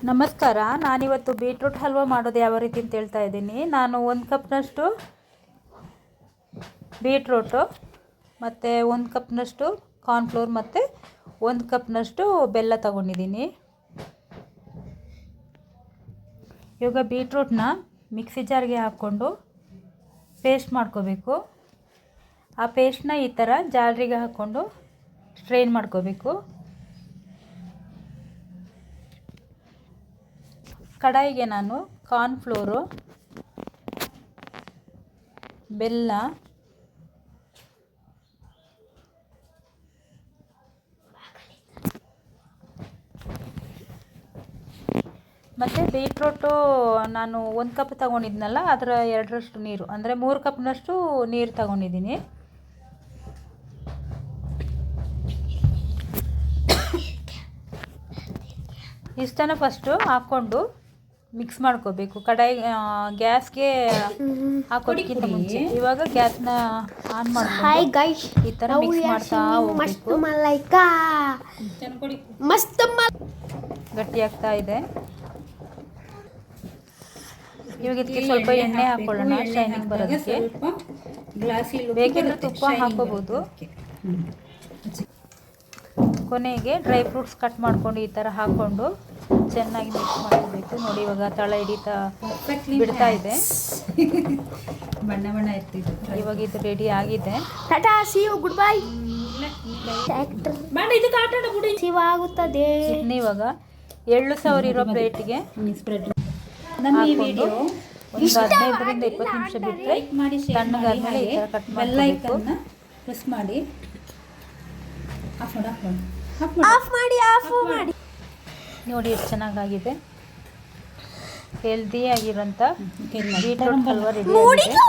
ನಮಸ್ಕಾರ. ನಾನಿವತ್ತು ಬೀಟ್ರೂಟ್ ಹಲ್ವಾ ಮಾಡೋದು ಯಾವ ರೀತಿ ಅಂತ ಹೇಳ್ತಾ ಇದ್ದೀನಿ. ನಾನು 1 ಕಪ್ನಷ್ಟು ಬೀಟ್ರೂಟು ಮತ್ತು 1 ಕಪ್ನಷ್ಟು ಕಾರ್ನ್ಫ್ಲೋರ್ ಮತ್ತು 1 ಕಪ್ನಷ್ಟು ಬೆಲ್ಲ ತಗೊಂಡಿದ್ದೀನಿ. ಇವಾಗ ಬೀಟ್ರೂಟ್ನ ಮಿಕ್ಸಿ ಜಾರ್ಗೆ ಹಾಕ್ಕೊಂಡು ಪೇಸ್ಟ್ ಮಾಡ್ಕೋಬೇಕು. ಆ ಪೇಸ್ಟ್ನ ಈ ಥರ ಜಾರಿಗೆ ಹಾಕ್ಕೊಂಡು ಸ್ಟ್ರೈನ್ ಮಾಡ್ಕೋಬೇಕು. ಕಡಾಯಿಗೆ ನಾನು ಕಾರ್ನ್ಫ್ಲೋರು, ಬೆಲ್ಲ, ಮತ್ತು ಬೀಟ್ರೂಟು ನಾನು 1 ಕಪ್ ತಗೊಂಡಿದ್ನಲ್ಲ ಅದರ 2ರಷ್ಟು ನೀರು, ಅಂದರೆ 3 ಕಪ್ನಷ್ಟು ನೀರು ತಗೊಂಡಿದ್ದೀನಿ. ಇಷ್ಟನ್ನು ಫಸ್ಟು ಹಾಕ್ಕೊಂಡು ಮಿಕ್ಸ್ ಮಾಡ್ಕೋಬೇಕು. ಕಡಾಯಿ ಗ್ಯಾಸ್ಗೆ ಹಾಕೋದಕ್ಕಿಂತ ಮುಂಚೆ ಇವಾಗ ಗ್ಯಾಸ್ನ ಆನ್ ಮಾಡ್ಕೊಂಡು ಈ ಥರ ಮಿಕ್ಸ್ ಮಾಡ್ತಾ ಹೋಗ್ಬೇಕು. ಗಟ್ಟಿ ಆಗ್ತಾ ಇದೆ. ಇವಾಗ ಇದಕ್ಕೆ ಸ್ವಲ್ಪ ಎಣ್ಣೆ ಹಾಕೊಳ್ಳೋಣ ಶೈನಿಂಗ್ ಬರೋದಕ್ಕೆ. ಬೇಕಿದ್ರೆ ತುಪ್ಪ ಹಾಕೋಬೋದು. ಕೊನೆಗೆ ಡ್ರೈ ಫ್ರೂಟ್ಸ್ ಕಟ್ ಮಾಡ್ಕೊಂಡು ಈ ಥರ ಹಾಕ್ಕೊಂಡು ಚೆನ್ನಾಗಿ ಮಿಕ್ಸ್ ಮಾಡಬೇಕು. ನೋಡಿ ಇವಾಗ ತಳ ಹಿಡಿತಾ ಬಿಡ್ತಾ ಇದೆ. ಬಣ್ಣ ಬಣ್ಣ ಇರ್ತಿದೆ. ಇವಾಗ ಇದು ರೆಡಿ ಆಗಿದೆ. Tata, see you, goodbye. ಆಗುತ್ತದೆ. ಇವಾಗ ಎಳ್ಳು ಸವರಿರೋ ಪ್ಲೇಟ್ಗೆ ಹಾಕ್ಕೊಂಡು ಒಂದು 15ರಿಂದ 20 ನಿಮಿಷ ಬಿಟ್ಟರೆ ತಣ್ಣಗಾದ್ಮೇಲೆ ಈ ಥರ ಕಟ್ ಮಾಡಬೇಕು. ಪ್ರೆಸ್ ಮಾಡಿ ಆಫ್ ಮಾಡಿ. ನೋಡಿ ಎಷ್ಟು ಚೆನ್ನಾಗಾಗಿದೆ. ಹೆಲ್ದಿ ಆಗಿರೋಂಥ ಬೀಟ್ರೂಟ್ ಹಲ್ವಾ ರೆಡಿ ಆಗಿದೆ.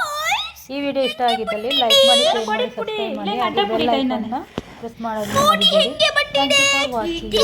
ಈ ವಿಡಿಯೋ ಇಷ್ಟ ಆಗಿದ್ದಲ್ಲಿ ಲೈಕ್ ಮಾಡಿ, ಶೇರ್ ಮಾಡಿ, ಸಬ್ಸ್ಕ್ರೈಬ್ ಮಾಡಿ. ಹಾಗೆ ಬೆಲ್ ಐಕಾನ್ನ ಪ್ರೆಸ್ ಮಾಡೋದನ್ನ ಮರಿಬೇಡಿ. Thank you for watching.